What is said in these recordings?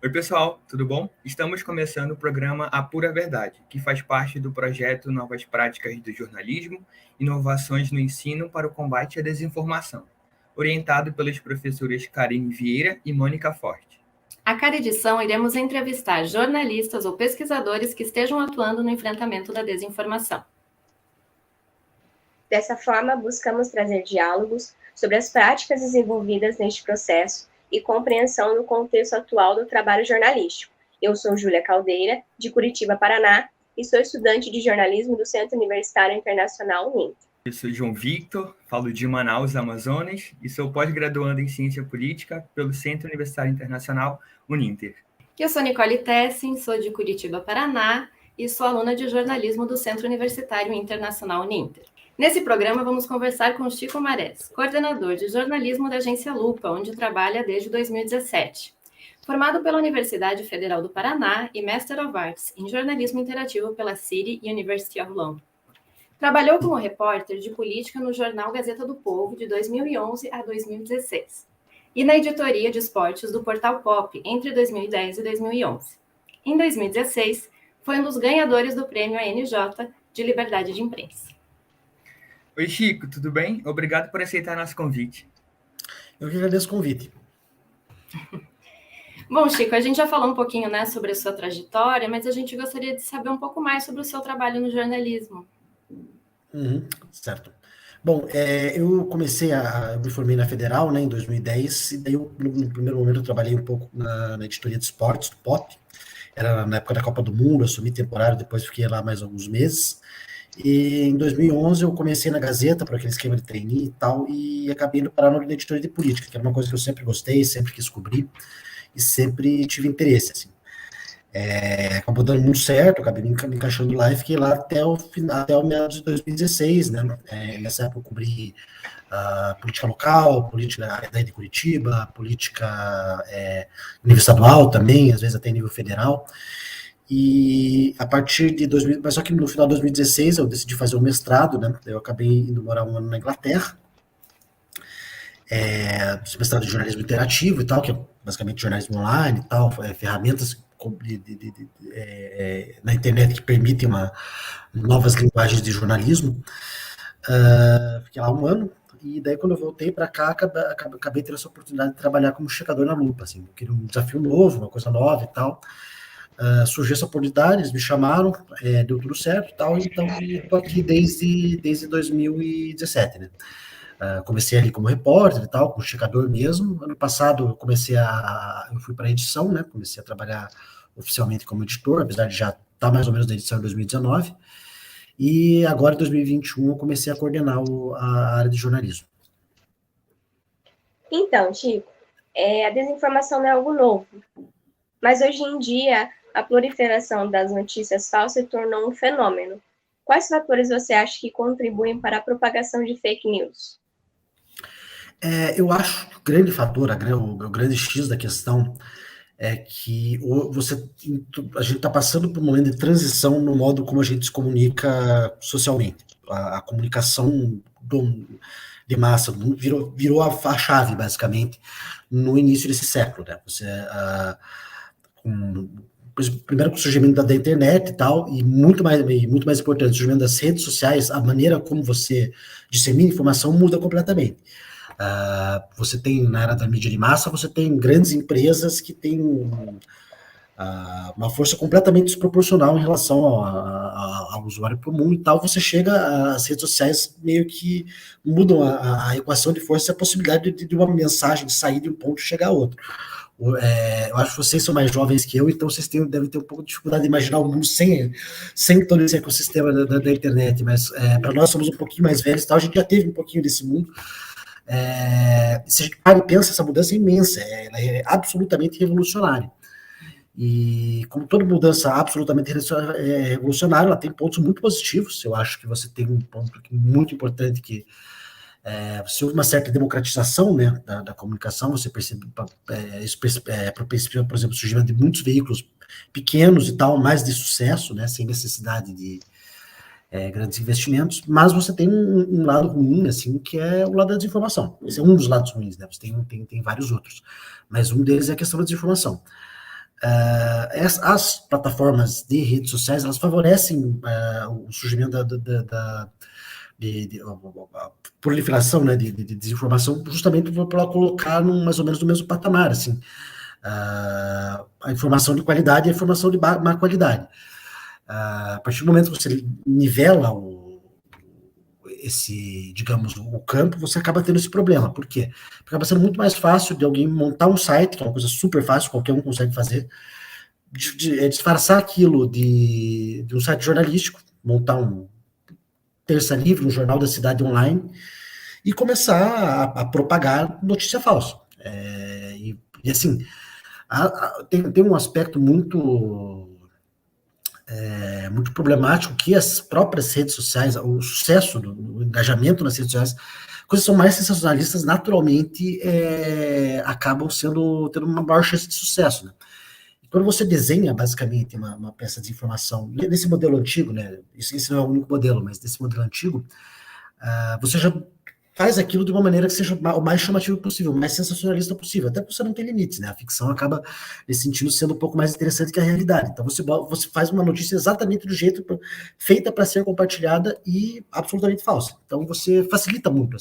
Oi, pessoal, tudo bom? Estamos começando o programa A Pura Verdade, que faz parte do projeto Novas Práticas do Jornalismo, Inovações no Ensino para o Combate à Desinformação, orientado pelos professores Karine Vieira e Mônica Forte. A cada edição, iremos entrevistar jornalistas ou pesquisadores que estejam atuando no enfrentamento da desinformação. Dessa forma, buscamos trazer diálogos sobre as práticas desenvolvidas neste processo e compreensão no contexto atual do trabalho jornalístico. Eu sou Júlia Caldeira, de Curitiba, Paraná, e sou estudante de jornalismo do Centro Universitário Internacional UNINTER. Eu sou João Victor, falo de Manaus, Amazonas, e sou pós-graduando em Ciência Política pelo Centro Universitário Internacional UNINTER. Eu sou Nicole Tessin, sou de Curitiba, Paraná, e sou aluna de jornalismo do Centro Universitário Internacional UNINTER. Nesse programa, vamos conversar com Chico Marés, coordenador de jornalismo da agência Lupa, onde trabalha desde 2017. Formado pela Universidade Federal do Paraná e Master of Arts em jornalismo interativo pela City University of London. Trabalhou como repórter de política no jornal Gazeta do Povo de 2011 a 2016 e na editoria de esportes do Portal Pop entre 2010 e 2011. Em 2016, foi um dos ganhadores do prêmio ANJ de Liberdade de Imprensa. Oi, Chico, tudo bem? Obrigado por aceitar nosso convite. Eu que agradeço o convite. Bom, Chico, a gente já falou um pouquinho, sobre a sua trajetória, mas a gente gostaria de saber um pouco mais sobre o seu trabalho no jornalismo. Certo. Bom, eu me formei na Federal, em 2010, e daí no primeiro momento eu trabalhei um pouco na editoria de esportes, do Pop, era na época da Copa do Mundo, assumi temporário, depois fiquei lá mais alguns meses, e em 2011 eu comecei na Gazeta, por aquele esquema de trainee e tal, e acabei indo parar na editoria de política, que era uma coisa que eu sempre gostei, sempre quis cobrir, e sempre tive interesse, assim. Acabou dando muito certo, acabei me encaixando lá e fiquei lá até o meados de 2016, nessa época eu cobri política local, política daí de Curitiba, política nível estadual também, às vezes até nível federal, e a partir de 2000, mas só que no final de 2016 eu decidi fazer um mestrado, eu acabei indo morar um ano na Inglaterra, mestrado de jornalismo interativo e tal, que é basicamente jornalismo online e tal, ferramentas na internet que permitem novas linguagens de jornalismo. Fiquei lá um ano, e daí quando eu voltei para cá, acabei tendo essa oportunidade de trabalhar como checador na Lupa, assim, eu queria um desafio novo, uma coisa nova e tal. Surgiu essa oportunidade, eles me chamaram, deu tudo certo e tal, então estou aqui desde 2017, comecei ali como repórter e tal, como checador mesmo. Ano passado eu fui para a edição, comecei a trabalhar oficialmente como editor, apesar de já estar mais ou menos na edição em 2019, e agora em 2021 eu comecei a coordenar a área de jornalismo. Então, Chico, a desinformação não é algo novo, mas hoje em dia a proliferação das notícias falsas se tornou um fenômeno. Quais fatores você acha que contribuem para a propagação de fake news? Eu acho que o grande fator, o grande X da questão é que a gente está passando por um momento de transição no modo como a gente se comunica socialmente. A comunicação de massa virou a chave, basicamente, no início desse século. Primeiro com o surgimento da internet e tal, e muito mais importante, o surgimento das redes sociais, a maneira como você dissemina informação muda completamente. Você tem, na era da mídia de massa, você tem grandes empresas que têm uma força completamente desproporcional em relação ao usuário comum e tal. Você chega, as redes sociais meio que mudam a equação de força e a possibilidade de uma mensagem sair de um ponto e chegar a outro. Eu acho que vocês são mais jovens que eu, então vocês devem ter um pouco de dificuldade de imaginar o mundo sem todo esse ecossistema da internet, mas para nós somos um pouquinho mais velhos, tal, a gente já teve um pouquinho desse mundo. Se a gente para e pensa, essa mudança é imensa, ela é absolutamente revolucionária. E como toda mudança absolutamente revolucionária, ela tem pontos muito positivos. Eu acho que você tem um ponto muito importante que se houve uma certa democratização da comunicação, você percebe, por exemplo, o surgimento de muitos veículos pequenos e tal, mais de sucesso, sem necessidade de grandes investimentos, mas você tem um lado ruim, assim, que é o lado da desinformação. Esse é um dos lados ruins, você tem vários outros, mas um deles é a questão da desinformação. As plataformas de redes sociais, elas favorecem o surgimento a proliferação, né, de desinformação, justamente para colocar mais ou menos no mesmo patamar, assim, a informação de qualidade e a informação de má qualidade. A partir do momento que você nivela digamos, o campo, você acaba tendo esse problema. Por quê? Porque acaba sendo muito mais fácil de alguém montar um site, que é uma coisa super fácil, qualquer um consegue fazer, disfarçar aquilo de um site jornalístico, montar um Terça Livre, um jornal da cidade online, e começar a propagar notícia falsa. E assim, tem um aspecto muito problemático que as próprias redes sociais, o sucesso do engajamento nas redes sociais, coisas são mais sensacionalistas, naturalmente acabam tendo uma maior chance de sucesso, né? E quando você desenha, basicamente, uma peça de informação, nesse modelo antigo, né, esse não é o único modelo, mas nesse modelo antigo, você já faz aquilo de uma maneira que seja o mais chamativo possível, o mais sensacionalista possível, até porque você não tem limites, né? A ficção acaba, nesse sentido, sendo um pouco mais interessante que a realidade. Então, você faz uma notícia exatamente do jeito feita para ser compartilhada e absolutamente falsa. Então, você facilita muito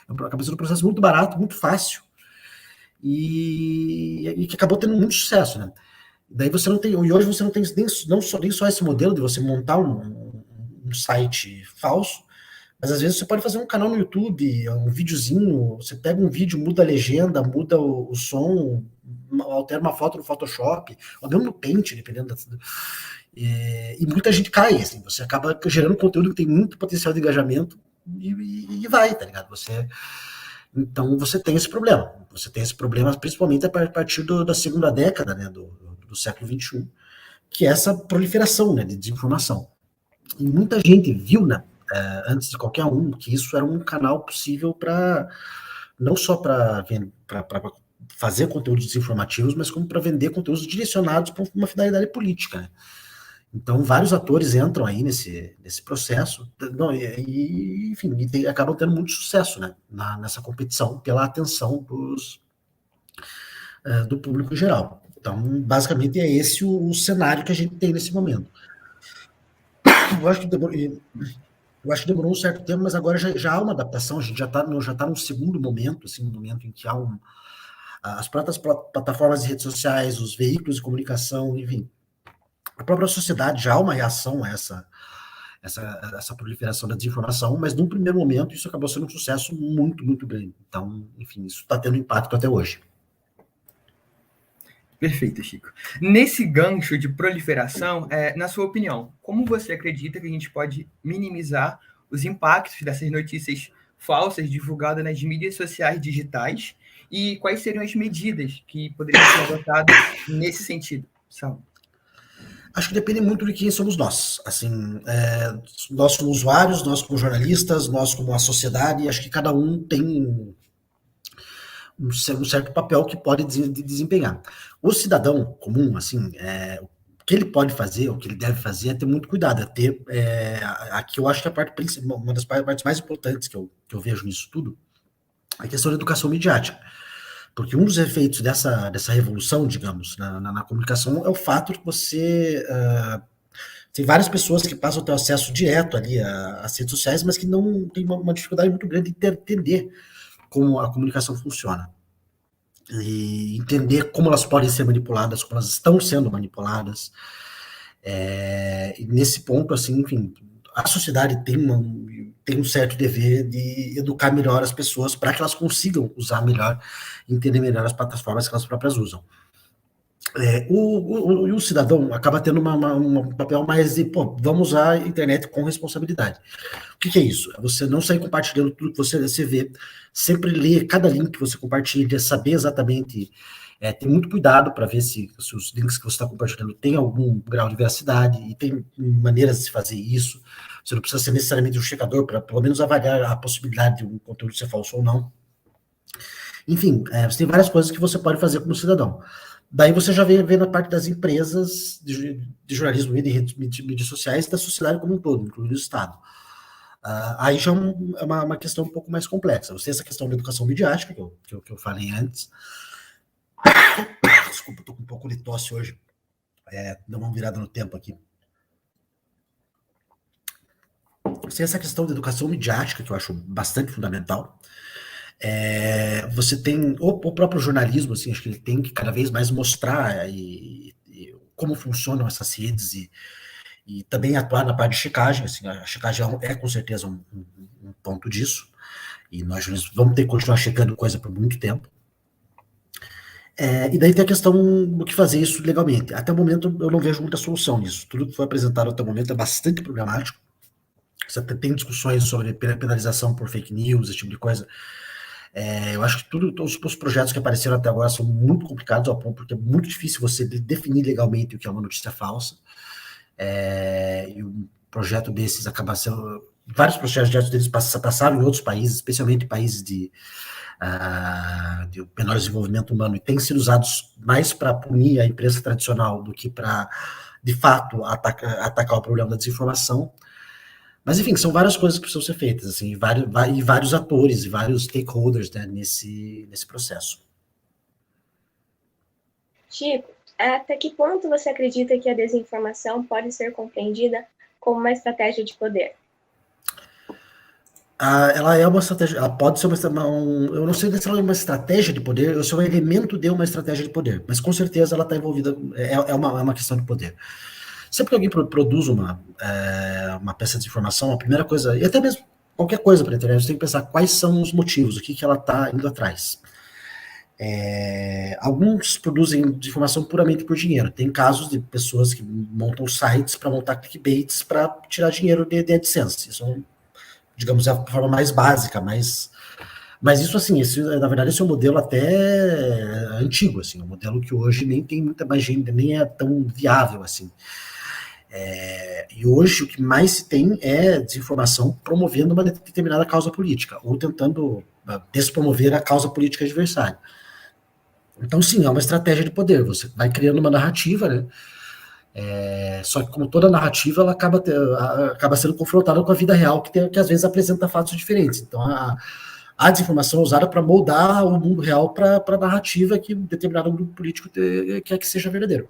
acaba sendo um processo muito barato, muito fácil, e que acabou tendo muito sucesso, né? Daí você não tem, e hoje você não tem nem só esse modelo de você montar um site falso, mas às vezes você pode fazer um canal no YouTube, um videozinho, você pega um vídeo, muda a legenda, muda o som, altera uma foto no Photoshop, ou mesmo no Paint, dependendo e muita gente cai, assim, você acaba gerando conteúdo que tem muito potencial de engajamento e vai, tá ligado? Então você tem esse problema. Você tem esse problema principalmente a partir da segunda década, né, do século XXI, que é essa proliferação, né, de desinformação. E muita gente viu, né, antes de qualquer um, que isso era um canal possível não só para fazer conteúdos desinformativos, mas como para vender conteúdos direcionados para uma finalidade política, né? Então, vários atores entram aí nesse processo, enfim, acabam tendo muito sucesso, né, nessa competição pela atenção do público em geral. Então, basicamente, é esse o cenário que a gente tem nesse momento. Eu acho que demorou um certo tempo, mas agora já há uma adaptação, a gente já está num segundo momento, assim, um momento em que há as próprias plataformas de redes sociais, os veículos de comunicação, enfim, a própria sociedade já há uma reação a essa proliferação da desinformação, mas num primeiro momento isso acabou sendo um sucesso muito, muito grande. Então, enfim, isso está tendo impacto até hoje. Perfeito, Chico. Nesse gancho de proliferação, na sua opinião, como você acredita que a gente pode minimizar os impactos dessas notícias falsas divulgadas nas mídias sociais digitais e quais seriam as medidas que poderiam ser adotadas nesse sentido? Salve. Acho que depende muito de quem somos nós. Assim, nós como usuários, nós como jornalistas, nós como a sociedade, acho que cada um tem um certo papel que pode desempenhar. O cidadão comum, assim, o que ele pode fazer, o que ele deve fazer é ter muito cuidado, aqui eu acho que a parte principal, uma das partes mais importantes que eu vejo nisso tudo, é a questão da educação midiática. Porque um dos efeitos dessa revolução, digamos, na comunicação é o fato de que você tem várias pessoas que passam a ter acesso direto ali às redes sociais, mas que não tem uma dificuldade muito grande de entender como a comunicação funciona. E entender como elas podem ser manipuladas, como elas estão sendo manipuladas. E nesse ponto, assim, enfim, a sociedade tem um certo dever de educar melhor as pessoas para que elas consigam usar melhor, entender melhor as plataformas que elas próprias usam. O cidadão acaba tendo um papel mais de, vamos usar a internet com responsabilidade. O que é isso? É você não sair compartilhando tudo que você vê, sempre ler cada link que você compartilha, saber exatamente, ter muito cuidado para ver se os links que você está compartilhando têm algum grau de veracidade, e tem maneiras de se fazer isso. Você não precisa ser necessariamente um checador para pelo menos avaliar a possibilidade de um conteúdo ser falso ou não. Enfim, você tem várias coisas que você pode fazer como cidadão. Daí você já vê na parte das empresas de jornalismo e de mídias sociais e da sociedade como um todo, incluindo o Estado. Aí já é uma questão um pouco mais complexa. Você tem essa questão da educação midiática, que eu falei antes. Desculpa, estou com um pouco de tosse hoje. Dá uma virada no tempo aqui. Tem essa questão da educação midiática, que eu acho bastante fundamental. Você tem o próprio jornalismo, assim, acho que ele tem que cada vez mais mostrar como funcionam essas redes e também atuar na parte de checagem. Assim, a checagem é com certeza um ponto disso, e nós vamos ter que continuar checando coisa por muito tempo. E daí tem a questão do que fazer isso legalmente. Até o momento eu não vejo muita solução nisso. Tudo que foi apresentado até o momento é bastante problemático. Você tem discussões sobre penalização por fake news, esse tipo de coisa. Eu acho que todos os projetos que apareceram até agora são muito complicados, ao ponto porque é muito difícil você definir legalmente o que é uma notícia falsa. E um projeto desses acaba sendo... Vários projetos deles passaram em outros países, especialmente países de menor desenvolvimento humano, e têm sido usados mais para punir a imprensa tradicional do que para, de fato, atacar o problema da desinformação. Mas, enfim, são várias coisas que precisam ser feitas, assim, e vários atores, e vários stakeholders, né, nesse processo. Chico, até que ponto você acredita que a desinformação pode ser compreendida como uma estratégia de poder? Ela é uma estratégia, ela pode ser eu não sei se ela é uma estratégia de poder, ou se é um elemento de uma estratégia de poder, mas com certeza ela está envolvida, é uma questão de poder. Sempre que alguém produz uma peça de informação, a primeira coisa, e até mesmo qualquer coisa para a internet, você tem que pensar quais são os motivos, o que ela está indo atrás. Alguns produzem desinformação puramente por dinheiro. Tem casos de pessoas que montam sites para montar clickbaits para tirar dinheiro de AdSense. Isso, digamos, é a forma mais básica, mas isso, assim, na verdade, esse é um modelo até antigo, assim, um modelo que hoje nem tem muita mais gente, nem é tão viável, assim. E hoje o que mais se tem é desinformação promovendo uma determinada causa política, ou tentando despromover a causa política adversária. Então, sim, é uma estratégia de poder, você vai criando uma narrativa, né? Só que como toda narrativa, ela acaba sendo confrontada com a vida real, que às vezes apresenta fatos diferentes. Então, a desinformação é usada para moldar o mundo real para a narrativa que um determinado grupo político quer que seja verdadeiro.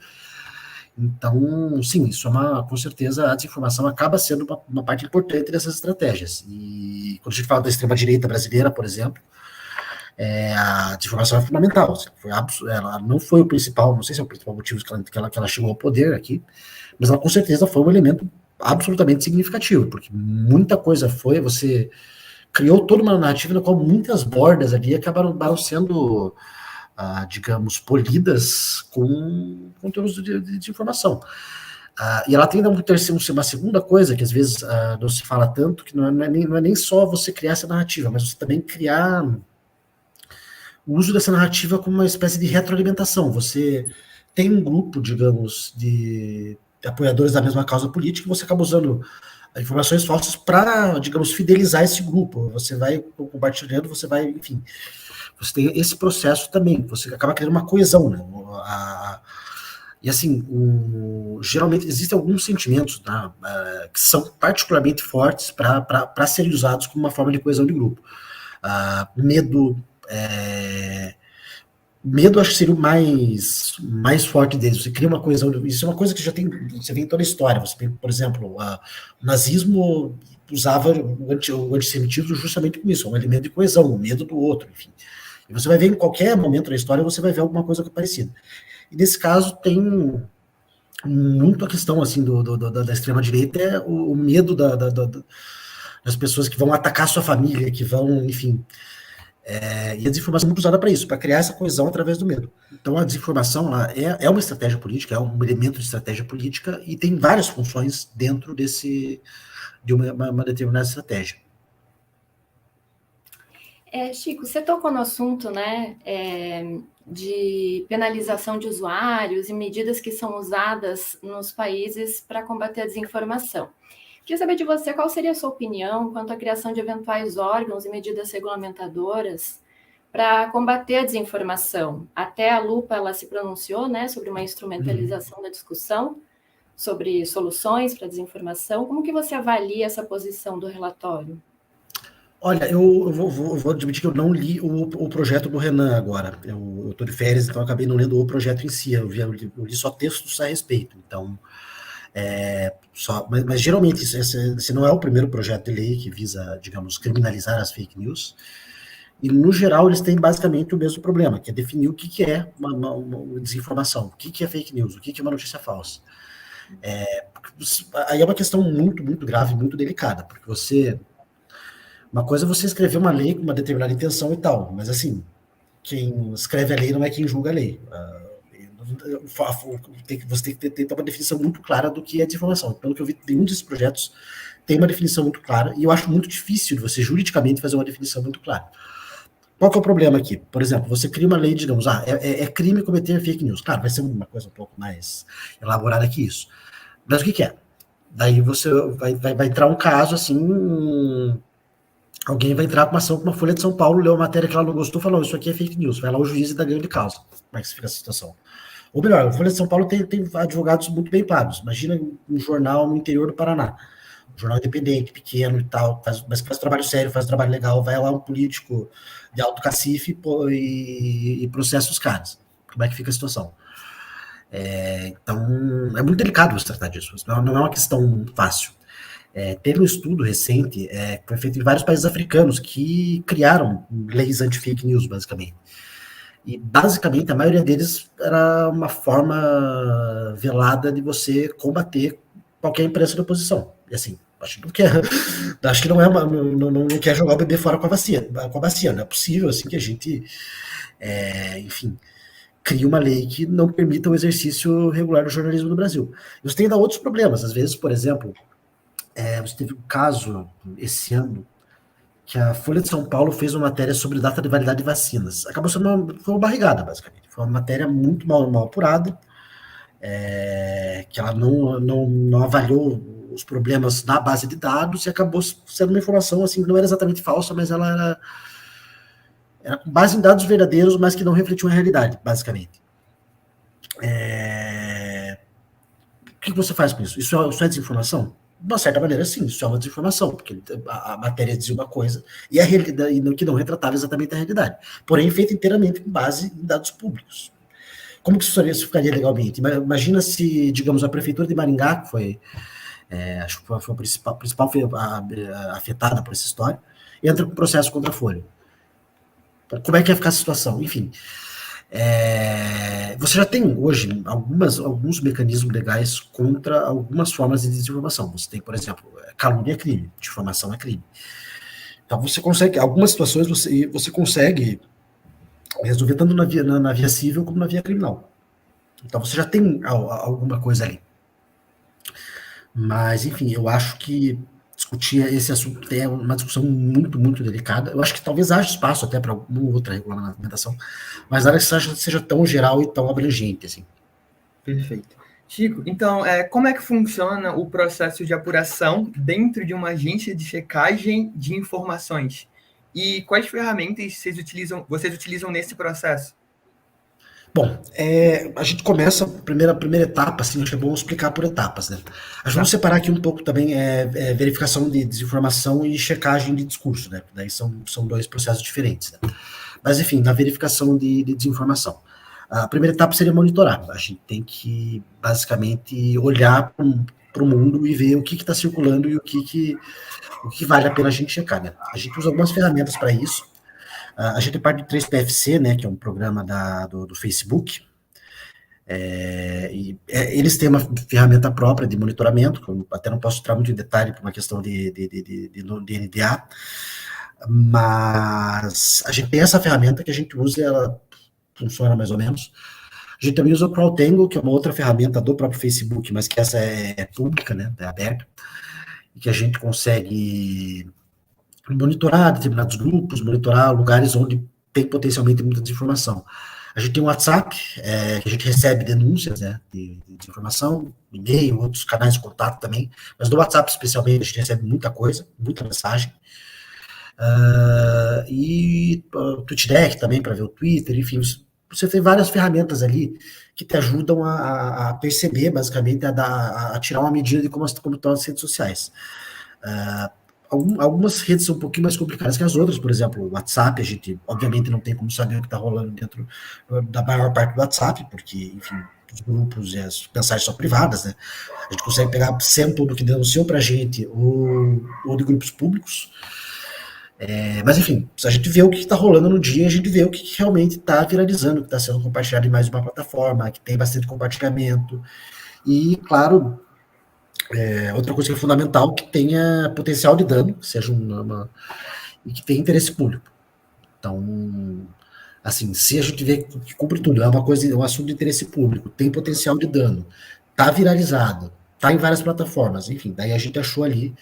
Então, sim, isso com certeza, a desinformação acaba sendo uma parte importante dessas estratégias. E quando a gente fala da extrema-direita brasileira, por exemplo, a desinformação é fundamental. Ela não foi o principal, não sei se é o principal motivo que ela chegou ao poder aqui, mas ela com certeza foi um elemento absolutamente significativo, porque muita coisa você criou toda uma narrativa na qual muitas bordas ali acabaram sendo, digamos, polidas com conteúdos de desinformação. E ela tem uma segunda coisa que às vezes não se fala tanto, que não é nem só você criar essa narrativa, mas você também criar o uso dessa narrativa como uma espécie de retroalimentação. Você tem um grupo, digamos, de apoiadores da mesma causa política, e você acaba usando informações falsas para, digamos, fidelizar esse grupo. Você vai compartilhando, você vai, enfim. Você tem esse processo também, você acaba criando uma coesão, né? E assim, geralmente existem alguns sentimentos, tá, que são particularmente fortes para serem usados como uma forma de coesão de grupo. Medo acho que seria o mais forte deles. Você cria uma coesão, isso é uma coisa que você vê em toda a história. Você tem, por exemplo, o nazismo usava o antissemitismo justamente com isso, um elemento de coesão, o medo do outro, enfim. E você vai ver em qualquer momento da história, você vai ver alguma coisa parecida. E nesse caso tem muito a questão assim da extrema-direita, é o medo das pessoas que vão atacar sua família, que vão, enfim. E a desinformação é muito usada para isso, para criar essa coesão através do medo. Então a desinformação é uma estratégia política, é um elemento de estratégia política e tem várias funções dentro de uma determinada estratégia. Chico, você tocou no assunto, né, de penalização de usuários e medidas que são usadas nos países para combater a desinformação. Queria saber de você qual seria a sua opinião quanto à criação de eventuais órgãos e medidas regulamentadoras para combater a desinformação. Até a Lupa ela se pronunciou, né, sobre uma instrumentalização da discussão, sobre soluções para a desinformação. Como que você avalia essa posição do relatório? Olha, eu vou admitir que eu não li o projeto do Renan agora. Eu estou de férias, então eu acabei não lendo o projeto em si. Eu li só textos a respeito. Então, mas geralmente esse não é o primeiro projeto de lei que visa, digamos, criminalizar as fake news. E, no geral, eles têm basicamente o mesmo problema, que é definir o que é uma desinformação, o que é fake news, o que é uma notícia falsa. Aí é uma questão muito, muito grave, muito delicada, porque uma coisa é você escrever uma lei com uma determinada intenção e tal, mas assim, quem escreve a lei não é quem julga a lei. Você tem que ter uma definição muito clara do que é desinformação. Pelo que eu vi, nenhum desses projetos tem uma definição muito clara, e eu acho muito difícil de você juridicamente fazer uma definição muito clara. Qual que é o problema aqui? Por exemplo, você cria uma lei, digamos, é crime cometer fake news. Claro, vai ser uma coisa um pouco mais elaborada que isso. Mas o que é? Daí você vai entrar um caso assim, alguém vai entrar com uma ação com uma Folha de São Paulo, leu a matéria que ela não gostou, falou, isso aqui é fake news. Vai lá o juiz e dá ganho de causa. Como é que fica essa situação? Ou melhor, a Folha de São Paulo tem advogados muito bem pagos. Imagina um jornal no interior do Paraná. Um jornal independente, pequeno e tal, mas faz trabalho sério, faz trabalho legal, vai lá um político de alto cacife e processa os caras. Como é que fica a situação? Então, é muito delicado você tratar disso. Não é uma questão fácil. Teve um estudo recente que foi feito em vários países africanos que criaram leis anti-fake news, basicamente. E, basicamente, a maioria deles era uma forma velada de você combater qualquer imprensa de oposição. E, assim, acho que não quer jogar o bebê fora com a bacia. Não é possível, assim, que a gente, enfim, crie uma lei que não permita o exercício regular do jornalismo no Brasil. Isso tem ainda outros problemas. Às vezes, por exemplo, você teve um caso esse ano que a Folha de São Paulo fez uma matéria sobre data de validade de vacinas. Acabou sendo foi uma barrigada, basicamente. Foi uma matéria muito mal apurada, que ela não avaliou os problemas na base de dados e acabou sendo uma informação assim, que não era exatamente falsa, mas ela era com base em dados verdadeiros, mas que não refletiam a realidade, basicamente. O que você faz com isso? Isso é desinformação? De uma certa maneira, sim, isso é uma desinformação, porque a matéria dizia uma coisa e a realidade, que não retratava exatamente a realidade, porém feita inteiramente com base em dados públicos. Como que isso ficaria legalmente? Imagina se, digamos, a prefeitura de Maringá, que foi, acho que foi a principal afetada por essa história, entra com processo contra a Folha. Como é que ia ficar a situação? Enfim, você já tem hoje alguns mecanismos legais contra algumas formas de desinformação. Você tem, por exemplo, calúnia é crime, difamação é crime. Então você consegue, algumas situações você consegue resolver tanto na via civil como na via criminal. Então você já tem alguma coisa ali. Mas, enfim, eu acho que discutir esse assunto é uma discussão muito, muito delicada. Eu acho que talvez haja espaço até para alguma outra regulamentação, mas nada que seja tão geral e tão abrangente, assim. Perfeito. Chico, então, como é que funciona o processo de apuração dentro de uma agência de checagem de informações? E quais ferramentas vocês utilizam nesse processo? Bom, a gente começa a primeira etapa, assim, acho que é bom explicar por etapas, né? Vamos separar aqui um pouco também verificação de desinformação e checagem de discurso, né? Daí são dois processos diferentes, né? Mas, enfim, na verificação de desinformação. A primeira etapa seria monitorar. A gente tem que, basicamente, olhar para o mundo e ver o que está circulando e o que vale a pena a gente checar, né? A gente usa algumas ferramentas para isso. A gente parte do 3PFC, né, que é um programa do Facebook. Eles têm uma ferramenta própria de monitoramento, que eu até não posso entrar muito em detalhe por uma questão de NDA, mas a gente tem essa ferramenta que a gente usa e ela funciona mais ou menos. A gente também usa o CrowdTangle, que é uma outra ferramenta do próprio Facebook, mas que essa é pública, né, é aberta, e que a gente consegue monitorar determinados grupos, monitorar lugares onde tem potencialmente muita desinformação. A gente tem um WhatsApp, que a gente recebe denúncias, né, de desinformação, e-mail, outros canais de contato também, mas no WhatsApp especialmente a gente recebe muita coisa, muita mensagem. E o TweetDeck também para ver o Twitter, enfim, você tem várias ferramentas ali que te ajudam a perceber, basicamente, a tirar uma medida de como estão as redes sociais. algumas redes são um pouquinho mais complicadas que as outras, por exemplo, o WhatsApp, a gente obviamente não tem como saber o que está rolando dentro da maior parte do WhatsApp, porque, enfim, os grupos e as mensagens são privadas, né? A gente consegue pegar sempre tudo que denunciou para a gente, ou de grupos públicos. Mas, enfim, se a gente vê o que está rolando no dia, a gente vê o que realmente está viralizando, que está sendo compartilhado em mais uma plataforma, que tem bastante compartilhamento. E, claro, outra coisa que é fundamental, que tenha potencial de dano, que seja e que tenha interesse público. Então, assim, se a gente vê que cumpre tudo, é um assunto de interesse público, tem potencial de dano, tá viralizado, tá em várias plataformas, enfim, daí a gente achou ali.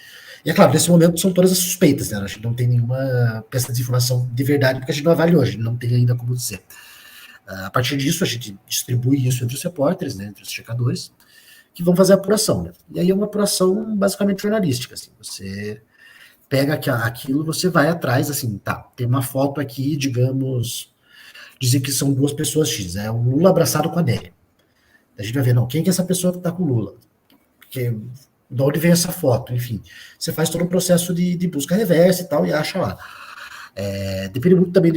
E é claro, nesse momento são todas as suspeitas, né? A gente não tem nenhuma peça de informação de verdade, porque a gente não avaliou, a gente não tem ainda como dizer. A partir disso, a gente distribui isso entre os repórteres, né, entre os checadores, que vão fazer a apuração, né? E aí é uma apuração basicamente jornalística, assim, você pega aquilo, você vai atrás, assim, tá, tem uma foto aqui, digamos, dizer que são duas pessoas X, é o Lula abraçado com a Adélia. A gente vai ver, não, quem que é essa pessoa que tá com o Lula? De onde vem essa foto? Enfim, você faz todo um processo de busca reversa e tal, e acha lá. Depende muito também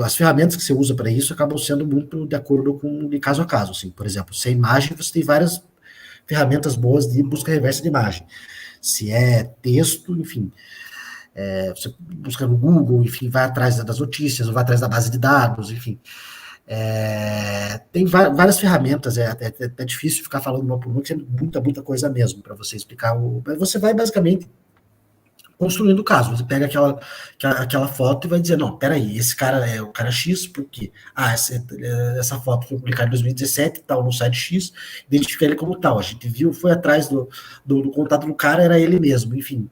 as ferramentas que você usa para isso acabam sendo muito de acordo com de caso a caso, assim, por exemplo, se é imagem, você tem várias ferramentas boas de busca reversa de imagem. Se é texto, enfim, você busca no Google, enfim, vai atrás das notícias, ou vai atrás da base de dados, enfim. Tem várias ferramentas, é difícil ficar falando uma por uma, que é muita coisa mesmo para você explicar. Mas você vai basicamente construindo o caso. Você pega aquela foto e vai dizer, não, peraí, esse cara é o cara X, por quê? Essa foto foi publicada em 2017, tal, no site X, identifica ele como tal. A gente viu, foi atrás do contato do cara, era ele mesmo, enfim.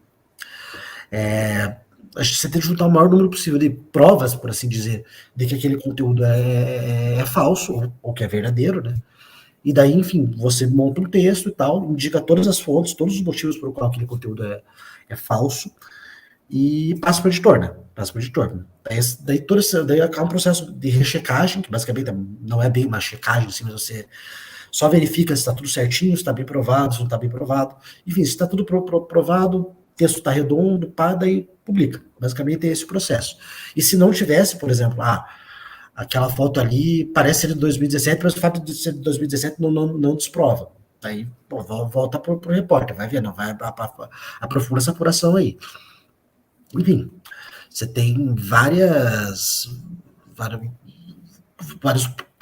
Você tem que juntar o maior número possível de provas, por assim dizer, de que aquele conteúdo é falso, ou que é verdadeiro, né? E daí, enfim, você monta um texto e tal, indica todas as fontes, todos os motivos por qual aquele conteúdo é falso, e passa para o editor, né? Passa para o editor. Daí acaba um processo de rechecagem, que basicamente não é bem uma checagem, assim, mas você só verifica se está tudo certinho, se está bem provado, se não está bem provado. Enfim, se está tudo provado, o texto está redondo, pá, daí publica. Basicamente é esse o processo. E se não tivesse, por exemplo, aquela foto ali parece ser de 2017, mas o fato de ser de 2017 não desprova. Aí, volta para o repórter, vai ver, não, vai aprofunda essa apuração aí. Enfim, você tem vários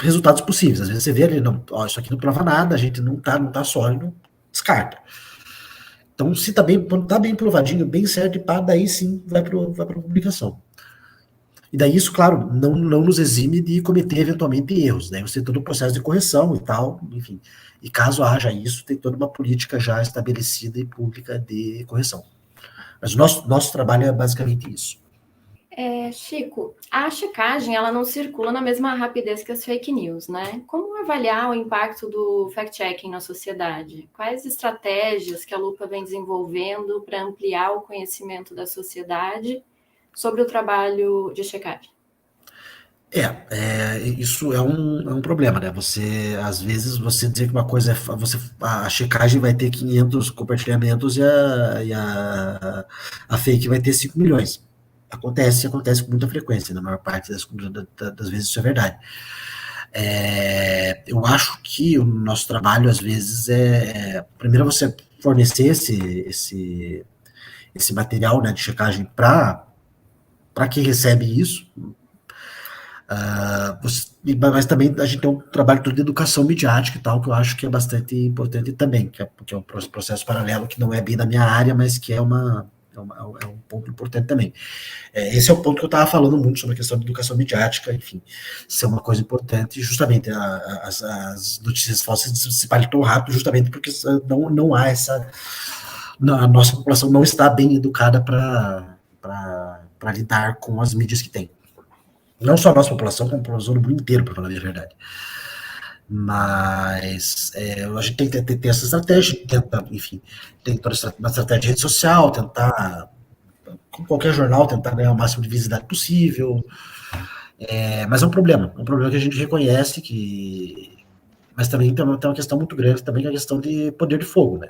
resultados possíveis. Às vezes você vê ali, não, isso aqui não prova nada, a gente não tá sólido, descarta. Então, quando tá bem provadinho, bem certo, e pá, daí sim vai para publicação. E daí isso, claro, não nos exime de cometer eventualmente erros, né? Você tem todo o processo de correção e tal, enfim. E caso haja isso, tem toda uma política já estabelecida e pública de correção. Mas o nosso trabalho é basicamente isso. Chico, a checagem ela não circula na mesma rapidez que as fake news, né? Como avaliar o impacto do fact-checking na sociedade? Quais estratégias que a Lupa vem desenvolvendo para ampliar o conhecimento da sociedade sobre o trabalho de checagem? Isso é um problema, né? Às vezes, você dizer que uma coisa a checagem vai ter 500 compartilhamentos e a fake vai ter 5 milhões. Acontece com muita frequência, na maior parte das vezes isso é verdade. Eu acho que o nosso trabalho, às vezes, primeiro você fornecer esse material, né, de checagem para quem recebe isso, mas também a gente tem um trabalho todo de educação midiática e tal, que eu acho que é bastante importante também, que é um processo paralelo que não é bem da minha área, mas que é um ponto importante também. Esse é o ponto que eu estava falando muito sobre a questão de educação midiática, enfim, ser uma coisa importante, justamente as notícias falsas se espalham tão rápido, justamente porque não há a nossa população não está bem educada para lidar com as mídias que tem. Não só a nossa população, como a população do mundo inteiro, para falar a verdade. Mas a gente tem que ter essa estratégia, enfim, tem toda uma estratégia de rede social, tentar, com qualquer jornal, tentar ganhar o máximo de visibilidade possível. Mas é um problema que a gente reconhece, mas também tem uma questão muito grande, também que é a questão de poder de fogo, né?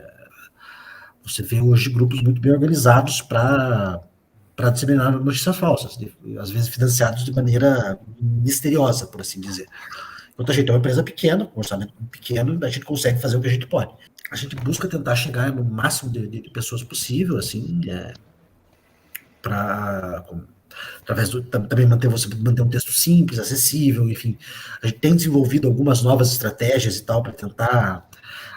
Você vê hoje grupos muito bem organizados para disseminar notícias falsas, às vezes financiados de maneira misteriosa, por assim dizer. Enquanto a gente é uma empresa pequena, com um orçamento pequeno, a gente consegue fazer o que a gente pode. A gente busca tentar chegar no máximo de pessoas possível, assim, através também manter um texto simples, acessível, enfim. A gente tem desenvolvido algumas novas estratégias e tal para tentar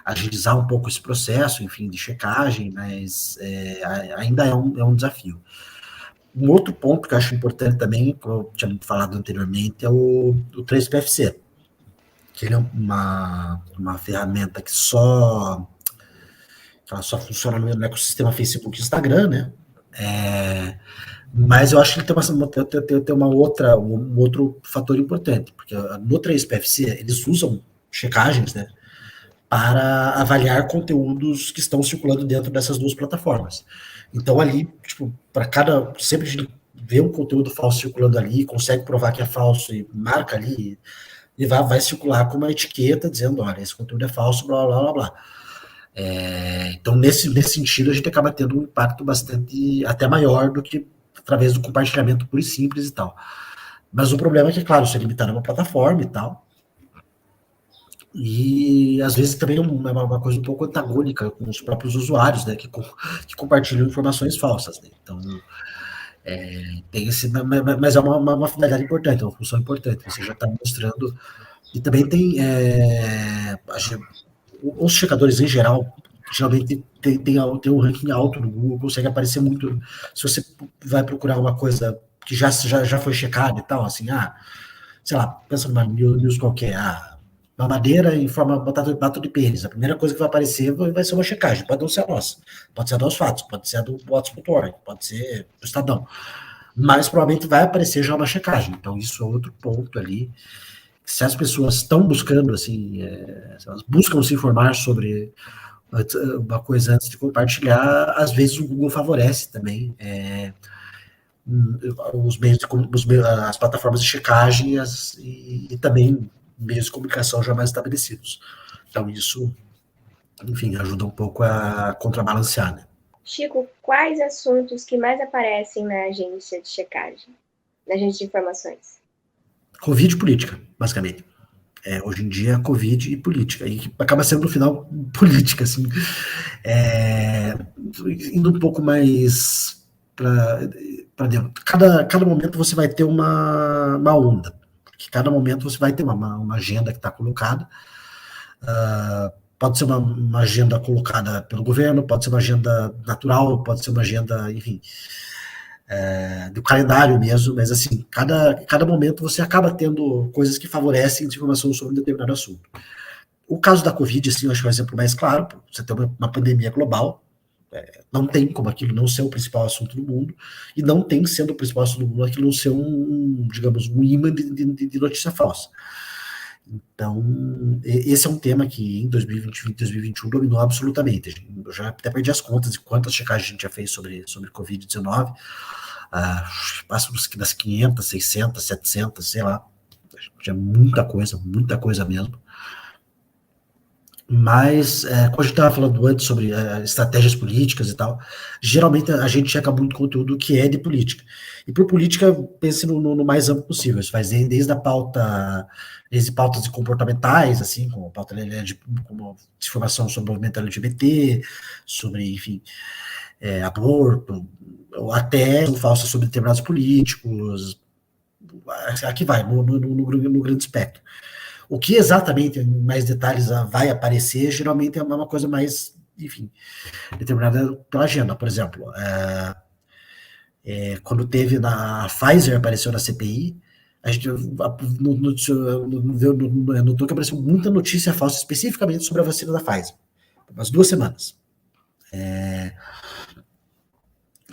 agilizar um pouco esse processo, enfim, de checagem, mas ainda é um desafio. Um outro ponto que eu acho importante também, que eu tinha falado anteriormente, é o 3PFC, que ele é uma ferramenta que só funciona no ecossistema Facebook e Instagram, né? Mas eu acho que ele tem um outro fator importante, porque no 3PFC eles usam checagens, né, para avaliar conteúdos que estão circulando dentro dessas duas plataformas. Então ali, tipo, sempre que a gente vê um conteúdo falso circulando ali, consegue provar que é falso e marca ali, e vai circular com uma etiqueta dizendo, olha, esse conteúdo é falso, blá, blá, blá, blá. Então, nesse sentido, a gente acaba tendo um impacto bastante, até maior do que através do compartilhamento puro e simples e tal. Mas o problema é que, claro, isso é limitado a uma plataforma e tal, e às vezes também é uma coisa um pouco antagônica com os próprios usuários, né, que compartilham informações falsas, né? Então, tem mas é uma finalidade importante, é uma função importante, você já está mostrando, e também tem os checadores em geral, geralmente tem um ranking alto no Google, consegue aparecer muito, se você vai procurar uma coisa que já foi checada e tal, assim, sei lá, pensa numa news qualquer, mamadeira em forma bato de pênis, a primeira coisa que vai aparecer vai ser uma checagem, pode não ser a nossa, pode ser a dos fatos, pode ser a do Bots.org, pode ser do Estadão, mas provavelmente vai aparecer já uma checagem, então isso é outro ponto ali. Se as pessoas estão buscando, assim, elas buscam se informar sobre uma coisa antes de compartilhar, às vezes o Google favorece também as plataformas de checagem e também meios de comunicação já mais estabelecidos. Então isso, enfim, ajuda um pouco a contrabalancear, né? Chico, quais assuntos que mais aparecem na agência de checagem, na agência de informações? Covid e política, basicamente. Hoje em dia, Covid e política. E acaba sendo, no final, política, assim. Indo um pouco mais para dentro. Cada momento você vai ter uma onda. Porque cada momento você vai ter uma agenda que está colocada. Pode ser uma agenda colocada pelo governo, pode ser uma agenda natural, pode ser uma agenda, enfim, do calendário mesmo, mas assim, cada momento você acaba tendo coisas que favorecem informação sobre um determinado assunto. O caso da Covid, assim, eu acho que é um exemplo mais claro, você tem uma pandemia global, não tem como aquilo não ser o principal assunto do mundo, e não tem, sendo o principal assunto do mundo, aquilo não ser digamos, um imã de notícia falsa. Então, esse é um tema que em 2020 e 2021 dominou absolutamente. Eu já até perdi as contas de quantas checagens a gente já fez sobre Covid-19, passa das 500, 600, 700, sei lá, já muita coisa mesmo. Mas, como a gente estava falando antes sobre estratégias políticas e tal, geralmente a gente checa muito conteúdo que é de política. E por política, pense no mais amplo possível. Isso faz desde pautas comportamentais, assim, como pauta como informação sobre o movimento LGBT, sobre, enfim, aborto, ou até falsas sobre determinados políticos. Aqui vai, no grande espectro. O que exatamente, em mais detalhes, vai aparecer, geralmente é uma coisa mais, enfim, determinada pela agenda. Por exemplo, quando teve a Pfizer, apareceu na CPI, a gente notou que apareceu muita notícia falsa, especificamente sobre a vacina da Pfizer. Umas 2 semanas.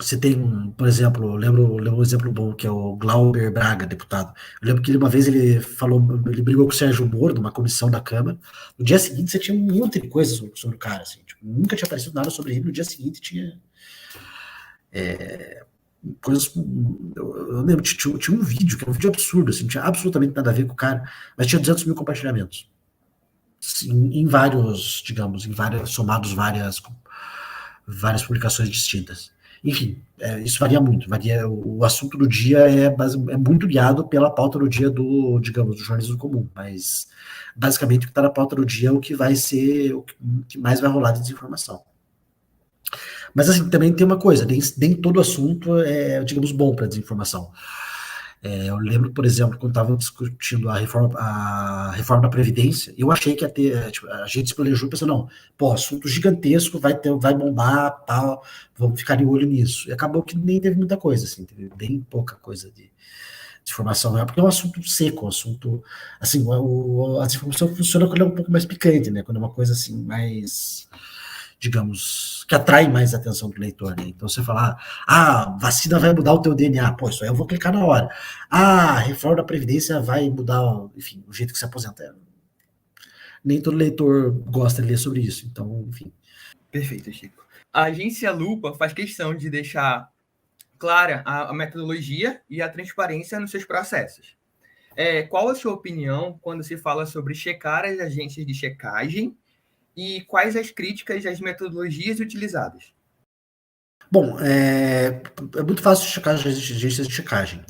Você tem, por exemplo, eu lembro um exemplo bom, que é o Glauber Braga, deputado. Eu lembro que uma vez ele brigou com o Sérgio Moro, numa comissão da Câmara. No dia seguinte, você tinha um monte de coisas sobre o cara, assim, tipo, nunca tinha aparecido nada sobre ele. No dia seguinte, tinha coisas. Eu lembro, tinha um vídeo, que era um vídeo absurdo, assim, não tinha absolutamente nada a ver com o cara, mas tinha 200 mil compartilhamentos. Em vários, digamos, somados várias várias publicações distintas. Enfim, isso varia muito. O assunto do dia é muito guiado pela pauta do dia do jornalismo comum, mas basicamente o que está na pauta do dia é o que vai ser, o que mais vai rolar de desinformação. Mas assim, também tem uma coisa, nem todo assunto é, digamos, bom para desinformação. Eu lembro, por exemplo, quando estavam discutindo a reforma da Previdência, eu achei que ia ter, tipo, a gente se planejou pensando, não, pô, assunto gigantesco, vai bombar, tal, vamos ficar de olho nisso. E acabou que nem teve muita coisa, assim, teve bem pouca coisa de informação, porque é um assunto seco, um assunto, assim, a desinformação funciona quando é um pouco mais picante, né, quando é uma coisa, assim, mais, digamos, que atrai mais a atenção do leitor, né? Então você fala, vacina vai mudar o teu DNA, pô, isso aí eu vou clicar na hora. A reforma da Previdência vai mudar, enfim, o jeito que se aposenta. Nem todo leitor gosta de ler sobre isso, então, enfim. Perfeito, Chico. A agência Lupa faz questão de deixar clara a metodologia e a transparência nos seus processos. Qual a sua opinião quando se fala sobre checar as agências de checagem e quais as críticas às metodologias utilizadas? Bom, é muito fácil checar as agências de checagem.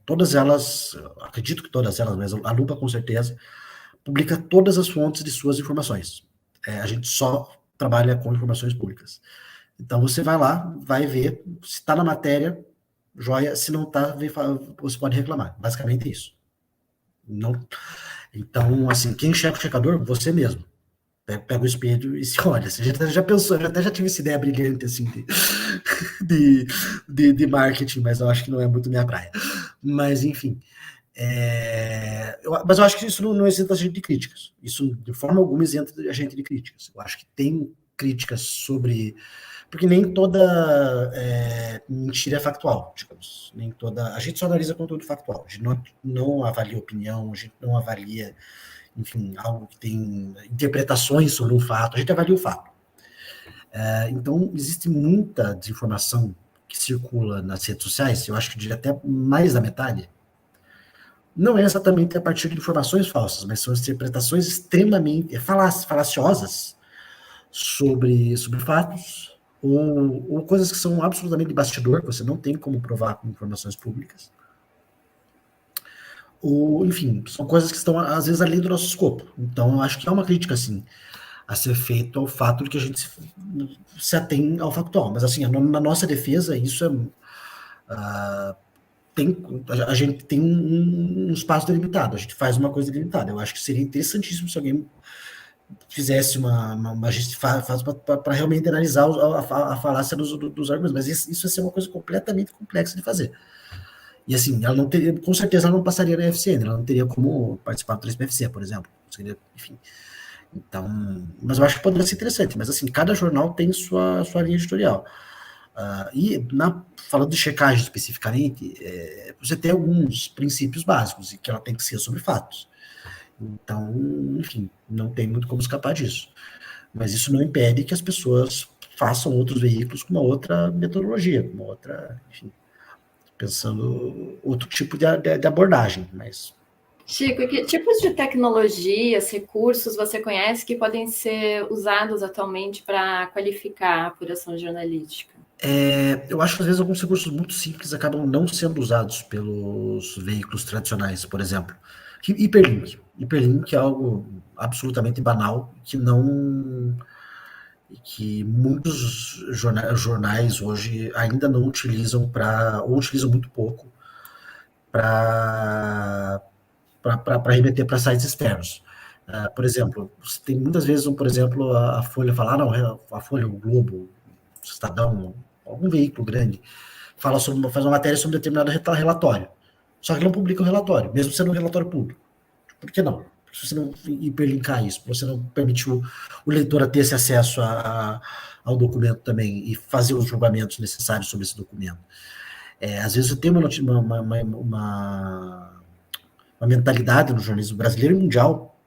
Todas elas, acredito que todas elas, mas a Lupa com certeza, publica todas as fontes de suas informações. A gente só trabalha com informações públicas. Então você vai lá, vai ver, se está na matéria, joia, se não está, você pode reclamar. Basicamente é isso. Não, então, assim, quem checa o checador? Você mesmo. Pega o espelho e se olha. Você já pensou, eu até já tive essa ideia brilhante assim de marketing, mas eu acho que não é muito minha praia. Mas, enfim. Mas eu acho que isso não isenta a gente de críticas. Isso, de forma alguma, isenta a gente de críticas. Eu acho que tem críticas sobre. Porque nem toda mentira é factual, digamos. Nem toda. A gente só analisa conteúdo factual. A gente não avalia opinião, a gente não avalia, enfim, algo que tem interpretações sobre um fato, a gente avalia o fato. Então, existe muita desinformação que circula nas redes sociais, eu acho que eu diria até mais da metade, não é exatamente a partir de informações falsas, mas são interpretações extremamente falaciosas sobre fatos, ou coisas que são absolutamente de bastidor, que você não tem como provar com informações públicas. Ou, enfim, são coisas que estão, às vezes, além do nosso escopo. Então, eu acho que é uma crítica, assim, a ser feita ao fato de que a gente se atém ao factual. Mas, assim, na nossa defesa, isso a gente tem um espaço delimitado, a gente faz uma coisa delimitada. Eu acho que seria interessantíssimo se alguém fizesse a gente faz para realmente analisar a falácia dos argumentos, mas isso ia ser uma coisa completamente complexa de fazer. E assim, ela não teria, com certeza ela não passaria na FCN, ela não teria como participar do 3PFC, por exemplo. Enfim. Então, mas eu acho que poderia ser interessante, mas assim, cada jornal tem sua linha editorial. Falando de checagem especificamente, você tem alguns princípios básicos, e que ela tem que ser sobre fatos. Então, enfim, não tem muito como escapar disso. Mas isso não impede que as pessoas façam outros veículos com uma outra metodologia, com uma outra, enfim, pensando outro tipo de abordagem, mas... Chico, que tipos de tecnologias, recursos você conhece que podem ser usados atualmente para qualificar a apuração jornalística? Eu acho que às vezes alguns recursos muito simples acabam não sendo usados pelos veículos tradicionais, por exemplo. Hiperlink. Hiperlink é algo absolutamente banal que muitos jornais hoje ainda não utilizam ou utilizam muito pouco para remeter para sites externos. Por exemplo, tem muitas vezes, por exemplo, a Folha fala, não, a Folha, o Globo, o Estadão, algum veículo grande, faz uma matéria sobre determinado relatório. Só que não publica o relatório, mesmo sendo um relatório público. Por que não? Se você não hiperlinkar isso, você não permitir o leitor a ter esse acesso ao documento também e fazer os julgamentos necessários sobre esse documento. Às vezes eu tenho uma mentalidade no jornalismo brasileiro e mundial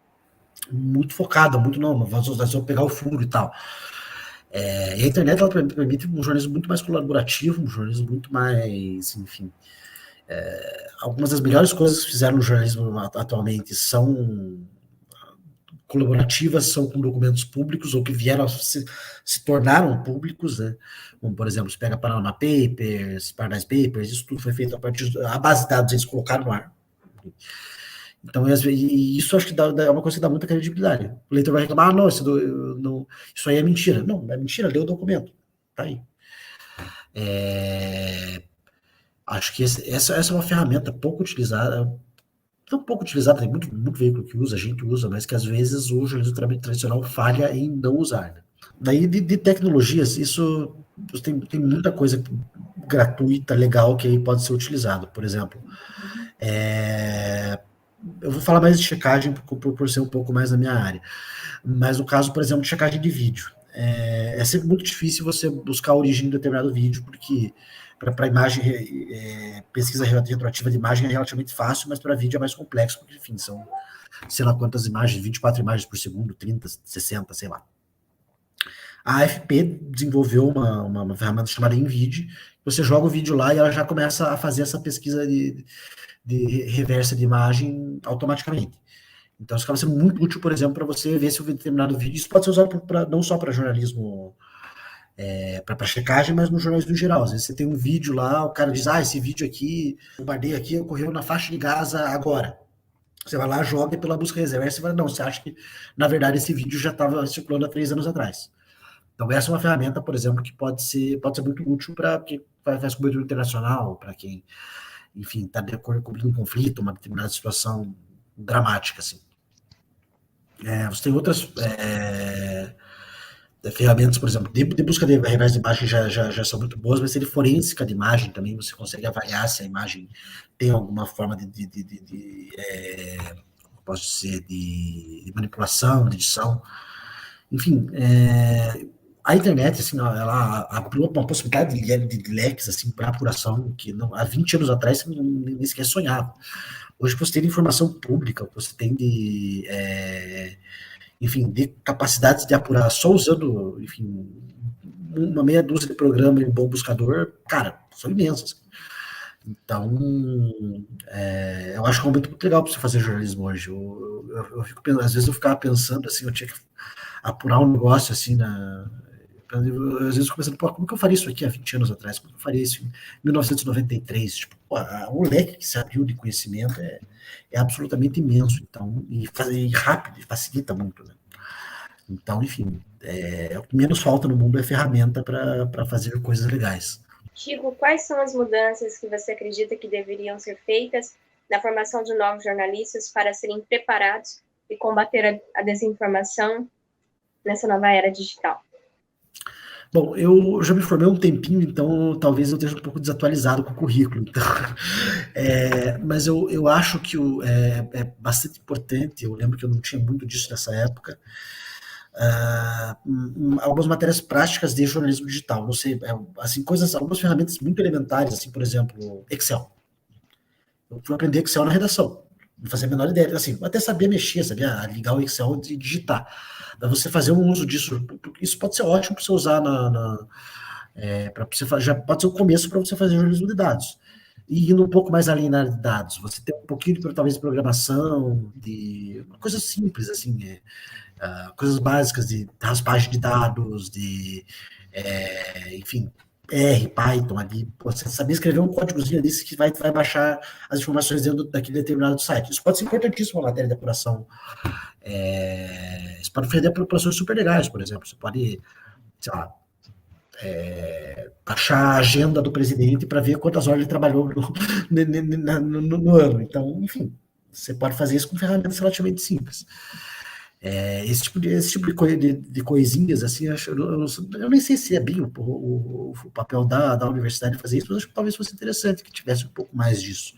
muito focada, nós vamos pegar o furo e tal. E a internet ela permite um jornalismo muito mais colaborativo, um jornalismo muito mais, enfim... algumas das melhores coisas que fizeram no jornalismo atualmente são colaborativas são com documentos públicos ou que vieram se tornaram públicos, né? Como, por exemplo, você pega Panama Papers, Paradise Papers, isso tudo foi feito a partir da base de dados, eles colocaram no ar. Então, e isso acho que é uma coisa que dá muita credibilidade. O leitor vai reclamar, não, isso aí é mentira. Não, é mentira, lê o documento. Tá aí. Acho que essa é uma ferramenta pouco utilizada, tão pouco utilizada, tem muito veículo que usa, a gente usa, mas que às vezes o jornalismo tradicional falha em não usar. Né? Daí, de tecnologias, isso tem muita coisa gratuita, legal, que aí pode ser utilizado. Por exemplo, eu vou falar mais de checagem por ser um pouco mais na minha área. Mas no caso, por exemplo, de checagem de vídeo. É sempre muito difícil você buscar a origem de determinado vídeo, porque para imagem, pesquisa retroativa de imagem é relativamente fácil, mas para vídeo é mais complexo, porque, enfim, são sei lá quantas imagens, 24 imagens por segundo, 30, 60, sei lá. A AFP desenvolveu uma ferramenta chamada InVid, você joga o vídeo lá e ela já começa a fazer essa pesquisa de reversa de imagem automaticamente. Então, isso acaba sendo muito útil, por exemplo, para você ver se um determinado vídeo, isso pode ser usado não só para jornalismo, para checagem, mas no jornalismo em geral. Às vezes você tem um vídeo lá, o cara diz, esse vídeo aqui, o bombardeio aqui ocorreu na faixa de Gaza agora. Você vai lá, joga pela busca reversa e fala, não, você acha que, na verdade, esse vídeo já estava circulando há 3 anos atrás. Então, essa é uma ferramenta, por exemplo, que pode ser muito útil para quem faz cobertura internacional, para quem, enfim, está de acordo com um conflito, uma determinada situação dramática, assim. Você tem outras ferramentas, por exemplo, de busca de reversa de imagem já são muito boas, mas se de forensica de imagem também, você consegue avaliar se a imagem tem alguma forma posso dizer, de manipulação, de edição. Enfim, a internet, assim, ela abriu uma possibilidade de leques, assim, para apuração que há 20 anos atrás você nem sequer sonhava. Hoje você tem de informação pública, você tem enfim, de capacidades de apurar só usando, enfim, uma meia dúzia de programas e um bom buscador, cara, são imensas. Então, eu acho que é um momento muito legal para você fazer jornalismo hoje. Eu fico pensando, às vezes eu ficava pensando, assim, eu tinha que apurar um negócio, assim, às vezes eu pensando, como que eu faria isso aqui há 20 anos atrás? Como que eu faria isso em 1993? Tipo, o leque que se abriu de conhecimento é absolutamente imenso, então, e rápido, e facilita muito, né? Então, enfim, o que menos falta no mundo é ferramenta para fazer coisas legais. Chico, quais são as mudanças que você acredita que deveriam ser feitas na formação de novos jornalistas para serem preparados e combater a desinformação nessa nova era digital? Bom, eu já me formei há um tempinho, então talvez eu esteja um pouco desatualizado com o currículo. Então, mas eu acho que é bastante importante, eu lembro que eu não tinha muito disso nessa época, algumas matérias práticas de jornalismo digital, não sei, assim, algumas ferramentas muito elementares, assim, por exemplo, Excel. Eu fui aprender Excel na redação, não fazia a menor ideia, assim, até sabia mexer, sabia ligar o Excel e digitar. Para você fazer um uso disso, isso pode ser ótimo para você usar já pode ser o começo para você fazer jornalismo de dados. E indo um pouco mais além na área de dados, você tem um pouquinho talvez de programação, de coisas simples, assim, coisas básicas de raspagem de dados, enfim, Python ali, você saber escrever um códigozinho desse que vai baixar as informações dentro daquele determinado site. Isso pode ser importantíssimo na matéria de apuração. Você pode fazer apurações super legais, por exemplo. Você pode, sei lá, achar a agenda do presidente para ver quantas horas ele trabalhou no ano. Então, enfim, você pode fazer isso com ferramentas relativamente simples. Esse tipo de coisinhas, assim, eu nem sei se é bem o papel da universidade fazer isso, mas acho que talvez fosse interessante que tivesse um pouco mais disso.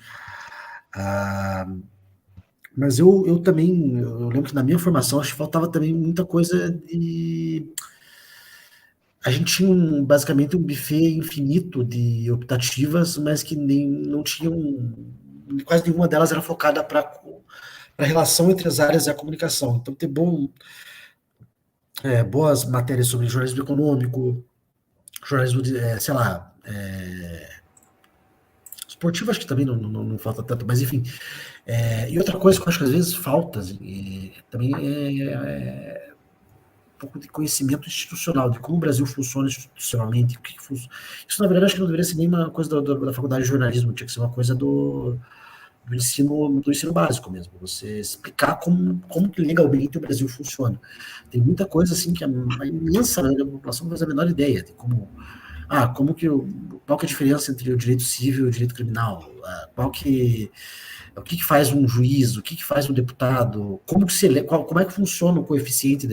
Mas eu também, eu lembro que na minha formação, acho que faltava também muita coisa de... A gente tinha basicamente um buffet infinito de optativas, mas que não tinham... Quase nenhuma delas era focada para a relação entre as áreas e a comunicação. Então, ter boas matérias sobre jornalismo econômico, jornalismo de, sei lá, esportivo, acho que também não falta tanto, mas enfim, E outra coisa que eu acho que às vezes falta também um pouco de conhecimento institucional, de como o Brasil funciona institucionalmente, isso na verdade acho que não deveria ser nem uma coisa da faculdade de jornalismo, tinha que ser uma coisa do ensino básico mesmo, você explicar como que legalmente o Brasil funciona. Tem muita coisa assim que a imensa maioria da população não faz a menor ideia de qual que é a diferença entre o direito civil e o direito criminal, o que faz um juiz, o que faz um deputado, como é que funciona o coeficiente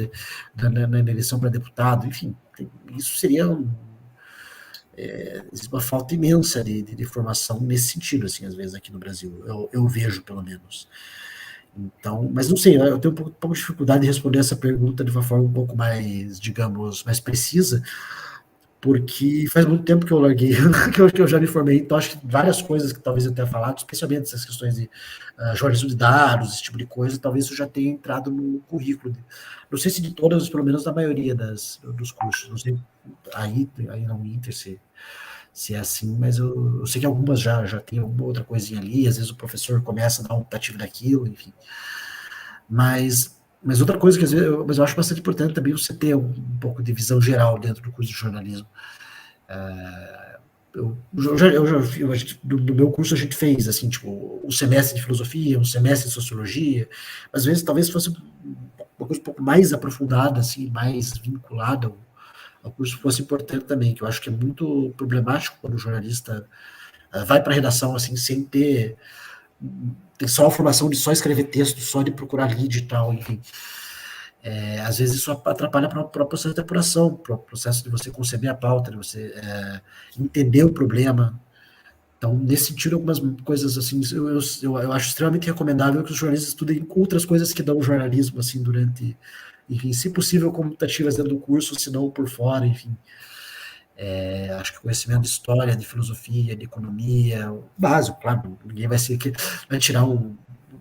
na eleição para deputado, enfim, isso seria uma falta imensa de formação nesse sentido, assim, às vezes aqui no Brasil, eu vejo pelo menos. Então, mas não sei, eu tenho um pouco de dificuldade de responder essa pergunta de uma forma um pouco mais, digamos, mais precisa, porque faz muito tempo que eu larguei, que eu já me formei, então acho que várias coisas que talvez eu tenha falado, especialmente essas questões de jornalismo de dados, esse tipo de coisa, talvez isso já tenha entrado no currículo. Não sei se de todas, pelo menos da maioria dos cursos, não sei aí no Inter se é assim, mas eu sei que algumas já tem alguma outra coisinha ali, às vezes o professor começa a dar um tativo daquilo, enfim. Mas outra coisa que às vezes eu acho bastante importante também você ter um pouco de visão geral dentro do curso de jornalismo. No meu curso a gente fez assim, tipo, um semestre de filosofia, um semestre de sociologia, às vezes talvez fosse uma coisa um pouco mais aprofundada, assim, mais vinculada ao curso, fosse importante também, que eu acho que é muito problemático quando o jornalista vai para a redação assim, sem ter tem só a formação de só escrever texto, só de procurar lead e tal, enfim. Às vezes isso atrapalha para o processo de apuração, para o processo de você conceber a pauta, de você entender o problema. Então, nesse sentido, algumas coisas assim, eu acho extremamente recomendável que os jornalistas estudem outras coisas que dão jornalismo, assim, durante, enfim, se possível, comutativas dentro do curso, se não por fora, enfim. Acho que conhecimento de história, de filosofia, de economia, o básico, claro, ninguém vai tirar um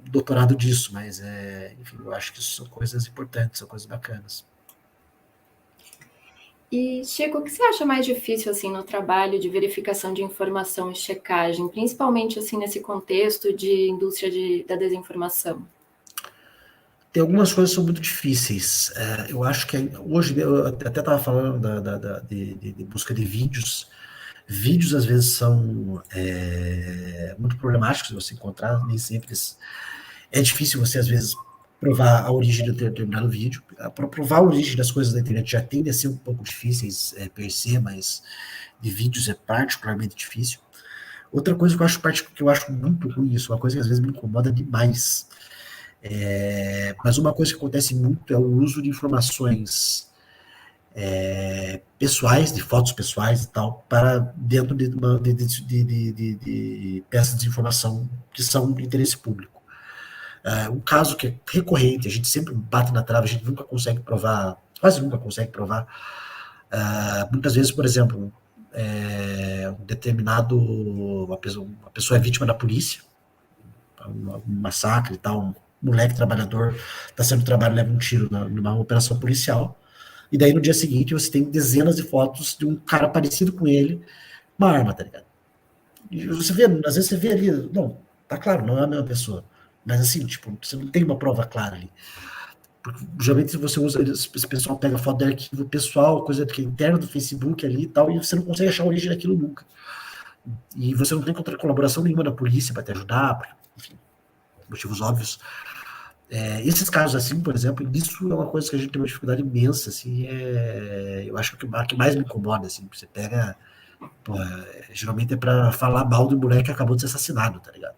doutorado disso, mas, enfim, eu acho que isso são coisas importantes, são coisas bacanas. E, Chico, o que você acha mais difícil, assim, no trabalho de verificação de informação e checagem, principalmente, assim, nesse contexto de indústria da desinformação? Tem algumas coisas que são muito difíceis. Eu acho que hoje, eu até estava falando de busca de vídeos. Vídeos, às vezes, são muito problemáticos de você encontrar, nem sempre é difícil você, às vezes, provar a origem de determinado vídeo. Para provar a origem das coisas da internet já tende a ser um pouco difíceis per se, mas de vídeos é particularmente difícil. Outra coisa que eu acho muito ruim, isso, uma coisa que às vezes me incomoda demais, mas uma coisa que acontece muito é o uso de informações pessoais, de fotos pessoais e tal, para dentro de peças de informação que são de interesse público. Um caso que é recorrente, a gente sempre bate na trave, a gente nunca consegue provar, quase nunca consegue provar. Muitas vezes, por exemplo, uma pessoa é vítima da polícia, um massacre e tal, um moleque trabalhador está sendo trabalho, leva um tiro numa operação policial, e daí no dia seguinte você tem dezenas de fotos de um cara parecido com ele, uma arma, tá ligado? E você vê, às vezes você vê ali, não, tá claro, não é a mesma pessoa, mas assim, tipo, você não tem uma prova clara ali. Porque, geralmente você usa, esse pessoal pega foto de arquivo pessoal, coisa que é interna do Facebook ali e tal, e você não consegue achar a origem daquilo nunca. E você não tem colaboração nenhuma da polícia para te ajudar, porque, enfim, motivos óbvios. Esses casos assim, por exemplo, isso é uma coisa que a gente tem uma dificuldade imensa, assim, eu acho que o que mais me incomoda, assim, você pega, geralmente é para falar mal do moleque que acabou de ser assassinado, tá ligado?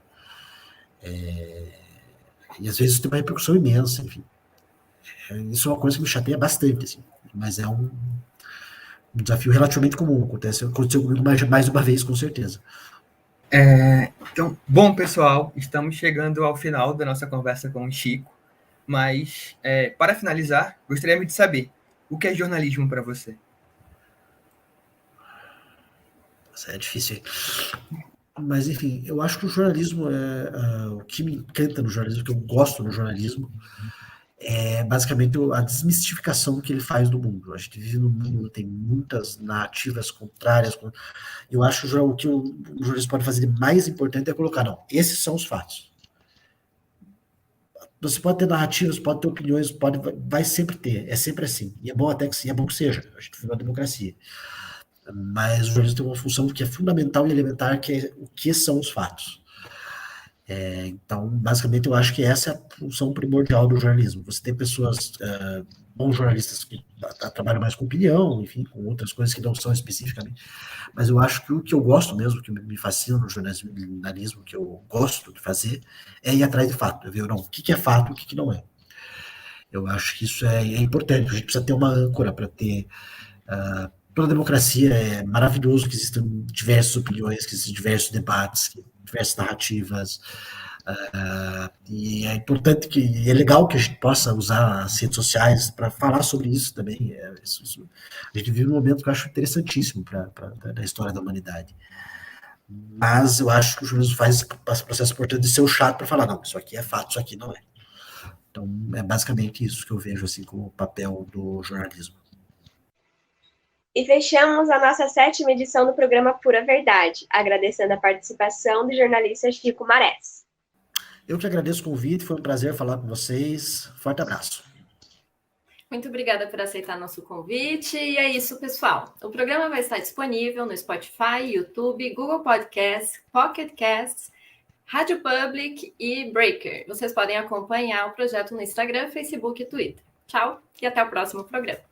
E às vezes isso tem uma repercussão imensa, enfim. Isso é uma coisa que me chateia bastante, assim, mas é um desafio relativamente comum, aconteceu comigo mais uma vez, com certeza. Então, bom, pessoal, estamos chegando ao final da nossa conversa com o Chico, mas, para finalizar, gostaria de saber, o que é jornalismo para você? Isso é difícil. Mas, enfim, eu acho que o jornalismo o que me encanta no jornalismo, o que eu gosto no jornalismo, é basicamente a desmistificação que ele faz do mundo. A gente vive num mundo que tem muitas narrativas contrárias. Eu acho que o jornalismo pode fazer de mais importante é colocar, não, esses são os fatos. Você pode ter narrativas, pode ter opiniões, vai sempre ter, é sempre assim. E é bom até que, é bom que seja, a gente vive uma democracia. Mas o jornalismo tem uma função que é fundamental e elementar, que é o que são os fatos. Então, basicamente, eu acho que essa é a função primordial do jornalismo. Você tem pessoas, bons jornalistas que trabalham mais com opinião, enfim, com outras coisas que não são especificamente, mas eu acho que o que eu gosto mesmo, que me fascina no jornalismo, que eu gosto de fazer, é ir atrás de fato, é ver não, o que é fato e o que não é. Eu acho que isso é importante, a gente precisa ter uma âncora para ter... toda democracia é maravilhoso que existam diversas opiniões, que existam diversos debates, diversas narrativas, e é importante e é legal que a gente possa usar as redes sociais para falar sobre isso também. A gente vive um momento que eu acho interessantíssimo para a história da humanidade. Mas eu acho que o jornalismo faz esse processo importante de ser o chato para falar, não, isso aqui é fato, isso aqui não é. Então, é basicamente isso que eu vejo assim como o papel do jornalismo. E fechamos a nossa 7ª edição do programa Pura Verdade, agradecendo a participação do jornalista Chico Marés. Eu que agradeço o convite, foi um prazer falar com vocês. Forte abraço. Muito obrigada por aceitar nosso convite. E é isso, pessoal. O programa vai estar disponível no Spotify, YouTube, Google Podcasts, Pocket Casts, Rádio Public e Breaker. Vocês podem acompanhar o projeto no Instagram, Facebook e Twitter. Tchau e até o próximo programa.